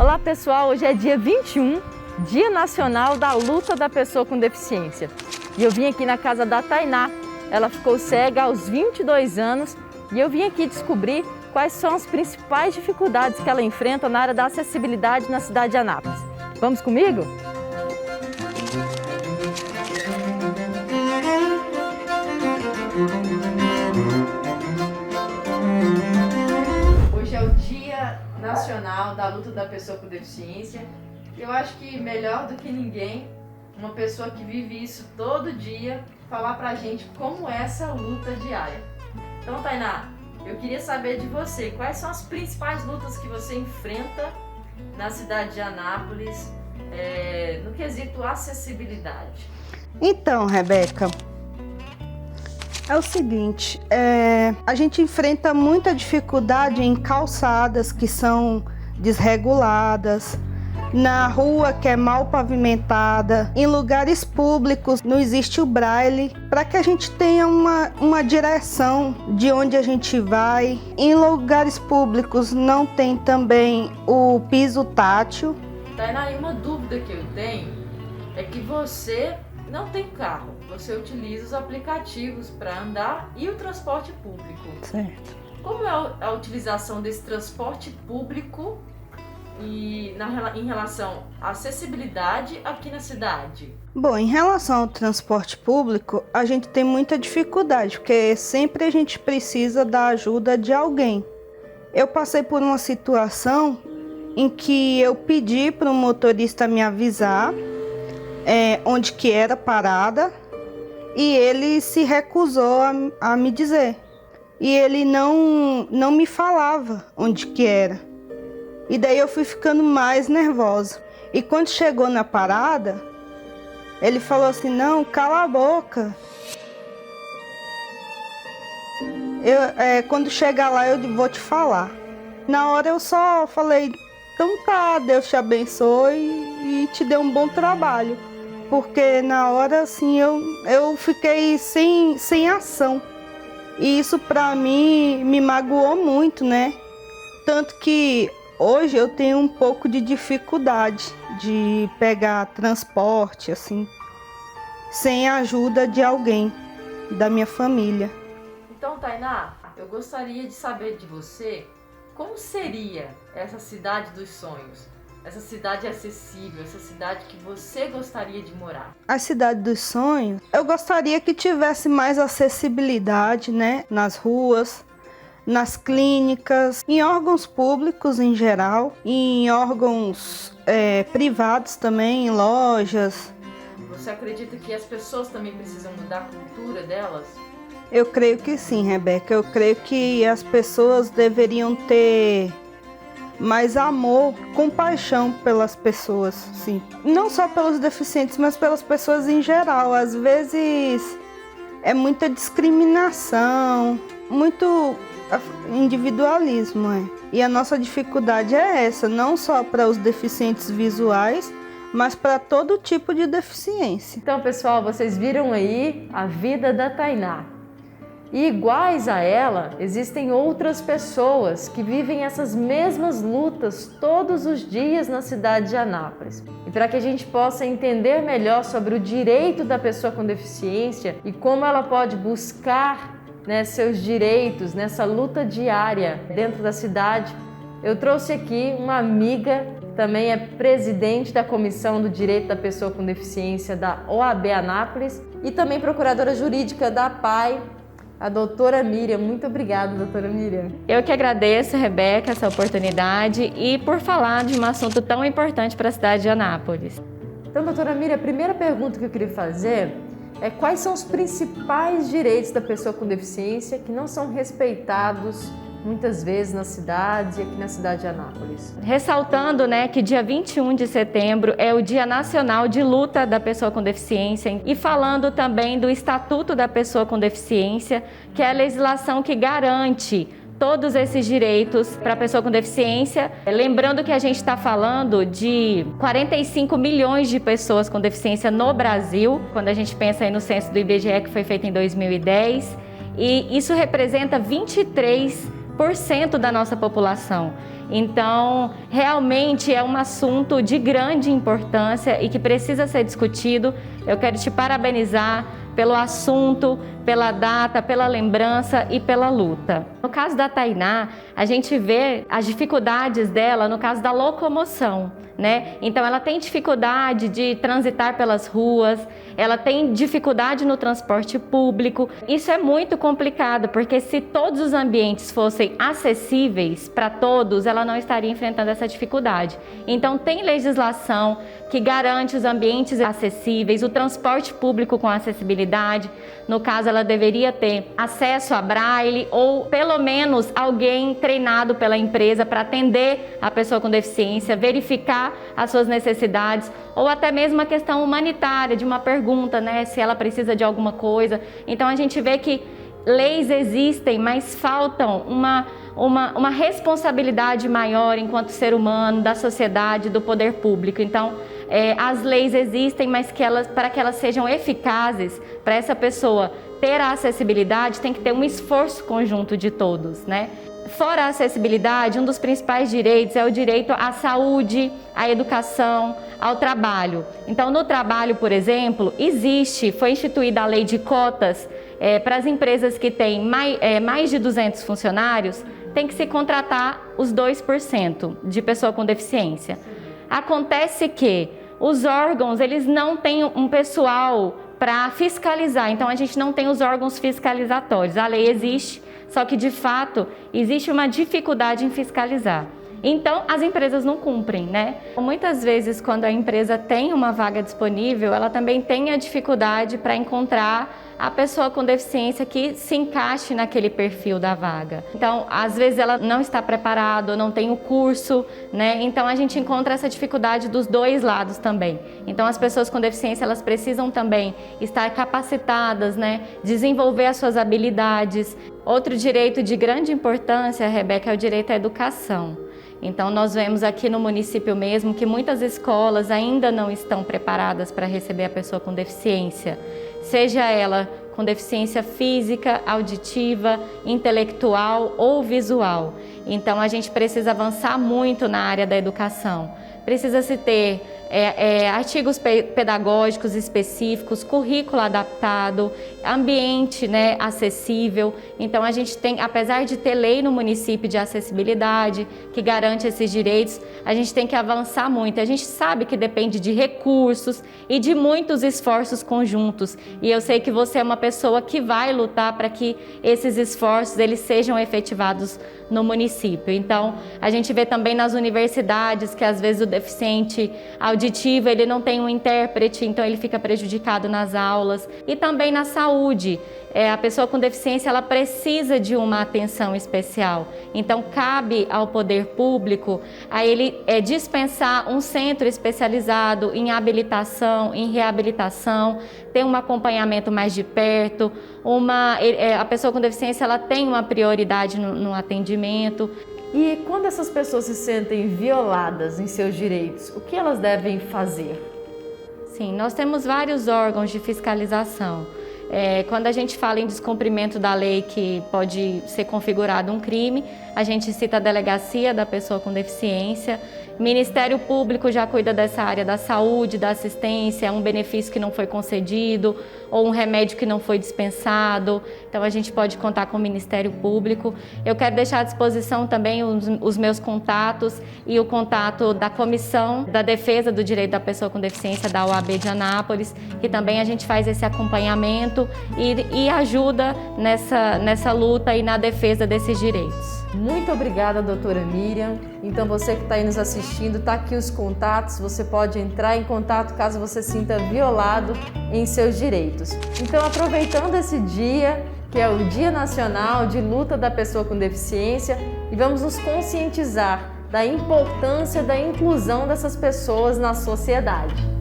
Olá pessoal, hoje é dia 21, Dia Nacional da Luta da Pessoa com Deficiência. E eu vim aqui na casa da Tainá. Ela ficou cega aos 22 anos e eu vim aqui descobrir quais são as principais dificuldades que ela enfrenta na área da acessibilidade na cidade de Anápolis. Vamos comigo? Hoje é o Dia Nacional da Luta da Pessoa com Deficiência. Eu acho que melhor do que ninguém, uma pessoa que vive isso todo dia, falar pra gente como é essa luta diária. Então, Tainá, eu queria saber de você, quais são as principais lutas que você enfrenta na cidade de Anápolis, no quesito acessibilidade? Então, Rebeca, é o seguinte, a gente enfrenta muita dificuldade em calçadas que são desreguladas, na rua que é mal pavimentada, em lugares públicos não existe o braille, para que a gente tenha uma direção de onde a gente vai. Em lugares públicos não tem também o piso tátil. Tainá, e uma dúvida que eu tenho é que você não tem carro, você utiliza os aplicativos para andar e o transporte público. Certo. Como é a utilização desse transporte público e em relação à acessibilidade aqui na cidade? Bom, em relação ao transporte público, a gente tem muita dificuldade, porque sempre a gente precisa da ajuda de alguém. Eu passei por uma situação em que eu pedi para o motorista me avisar onde que era a parada e ele se recusou a me dizer. E ele não me falava onde que era. E daí eu fui ficando mais nervosa. E quando chegou na parada, ele falou assim, não, cala a boca. Quando chegar lá eu vou te falar. Na hora eu só falei, então tá, Deus te abençoe e te dê um bom trabalho. Porque na hora assim eu fiquei sem ação. E isso pra mim me magoou muito, né? Tanto que hoje eu tenho um pouco de dificuldade de pegar transporte, assim, sem a ajuda de alguém, da minha família. Então, Tainá, eu gostaria de saber de você como seria essa cidade dos sonhos, essa cidade acessível, essa cidade que você gostaria de morar. A cidade dos sonhos, eu gostaria que tivesse mais acessibilidade, né, nas ruas, nas clínicas, em órgãos públicos em geral, em órgãos privados também, em lojas. Você acredita que as pessoas também precisam mudar a cultura delas? Eu creio que sim, Rebeca. Eu creio que as pessoas deveriam ter mais amor, compaixão pelas pessoas, sim. Não só pelos deficientes, mas pelas pessoas em geral. Às vezes é muita discriminação, muito individualismo, E a nossa dificuldade é essa, não só para os deficientes visuais, mas para todo tipo de deficiência. Então, pessoal, vocês viram aí a vida da Tainá. E iguais a ela, existem outras pessoas que vivem essas mesmas lutas todos os dias na cidade de Anápolis. E para que a gente possa entender melhor sobre o direito da pessoa com deficiência e como ela pode buscar seus direitos nessa luta diária dentro da cidade, eu trouxe aqui uma amiga, também é presidente da Comissão do Direito da Pessoa com Deficiência da OAB Anápolis e também procuradora jurídica da PAI, a doutora Miriam. Muito obrigada, doutora Miriam. Eu que agradeço, Rebeca, essa oportunidade e por falar de um assunto tão importante para a cidade de Anápolis. Então, doutora Miriam, a primeira pergunta que eu queria fazer é quais são os principais direitos da pessoa com deficiência que não são respeitados muitas vezes na cidade e aqui na cidade de Anápolis. Ressaltando, que dia 21 de setembro é o Dia Nacional de Luta da Pessoa com Deficiência e falando também do Estatuto da Pessoa com Deficiência, que é a legislação que garante todos esses direitos para a pessoa com deficiência. Lembrando que a gente está falando de 45 milhões de pessoas com deficiência no Brasil, quando a gente pensa aí no censo do IBGE que foi feito em 2010, e isso representa 23 1% da nossa população. Então, realmente é um assunto de grande importância e que precisa ser discutido. Eu quero te parabenizar pelo assunto, pela data, pela lembrança e pela luta. No caso da Tainá, a gente vê as dificuldades dela no caso da locomoção, né? Então ela tem dificuldade de transitar pelas ruas, ela tem dificuldade no transporte público. Isso é muito complicado, porque se todos os ambientes fossem acessíveis para todos, ela não estaria enfrentando essa dificuldade. Então tem legislação que garante os ambientes acessíveis, o transporte público com acessibilidade. No caso, ela deveria ter acesso a braille ou pelo menos alguém treinado pela empresa para atender a pessoa com deficiência, verificar as suas necessidades, ou até mesmo a questão humanitária de uma pergunta, né, se ela precisa de alguma coisa. Então a gente vê que leis existem, mas faltam uma responsabilidade maior enquanto ser humano, da sociedade, do poder público. Então, as leis existem, mas para que elas sejam eficazes, para essa pessoa ter a acessibilidade, tem que ter um esforço conjunto de todos, né? Fora a acessibilidade, um dos principais direitos é o direito à saúde, à educação, ao trabalho. Então, no trabalho, por exemplo, foi instituída a lei de cotas para as empresas que têm mais de 200 funcionários, tem que se contratar os 2% de pessoa com deficiência. Acontece que os órgãos, eles não têm um pessoal para fiscalizar, então a gente não tem os órgãos fiscalizatórios. A lei existe, só que de fato existe uma dificuldade em fiscalizar. Então as empresas não cumprem, né? Muitas vezes quando a empresa tem uma vaga disponível, ela também tem a dificuldade para encontrar a pessoa com deficiência que se encaixe naquele perfil da vaga. Então, às vezes ela não está preparada, ou não tem o curso, né? Então a gente encontra essa dificuldade dos dois lados também. Então as pessoas com deficiência, elas precisam também estar capacitadas, né? Desenvolver as suas habilidades. Outro direito de grande importância, Rebeca, é o direito à educação. Então nós vemos aqui no município mesmo que muitas escolas ainda não estão preparadas para receber a pessoa com deficiência, seja ela com deficiência física, auditiva, intelectual ou visual. Então a gente precisa avançar muito na área da educação. Precisa-se ter artigos pedagógicos específicos, currículo adaptado, ambiente, né, acessível. Então a gente tem, apesar de ter lei no município de acessibilidade, que garante esses direitos, a gente tem que avançar muito. A gente sabe que depende de recursos e de muitos esforços conjuntos. E eu sei que você é uma pessoa que vai lutar para que esses esforços eles sejam efetivados no município. Então, a gente vê também nas universidades que às vezes o deficiente auditivo, ele não tem um intérprete, então ele fica prejudicado nas aulas. E também na saúde, a pessoa com deficiência, ela precisa de uma atenção especial. Então, cabe ao poder público a ele dispensar um centro especializado em habilitação, em reabilitação, ter um acompanhamento mais de perto. A pessoa com deficiência, ela tem uma prioridade no atendimento. E quando essas pessoas se sentem violadas em seus direitos, o que elas devem fazer? Sim, nós temos vários órgãos de fiscalização. Quando a gente fala em descumprimento da lei que pode ser configurado um crime, a gente cita a delegacia da pessoa com deficiência. Ministério Público já cuida dessa área da saúde, da assistência, um benefício que não foi concedido ou um remédio que não foi dispensado. Então a gente pode contar com o Ministério Público. Eu quero deixar à disposição também os meus contatos e o contato da Comissão da Defesa do Direito da Pessoa com Deficiência da OAB de Anápolis, que também a gente faz esse acompanhamento e ajuda nessa luta e na defesa desses direitos. Muito obrigada, doutora Miriam. Então você que está aí nos assistindo, está aqui os contatos, você pode entrar em contato caso você sinta violado em seus direitos. Então, aproveitando esse dia, que é o Dia Nacional de Luta da Pessoa com Deficiência, e vamos nos conscientizar da importância da inclusão dessas pessoas na sociedade.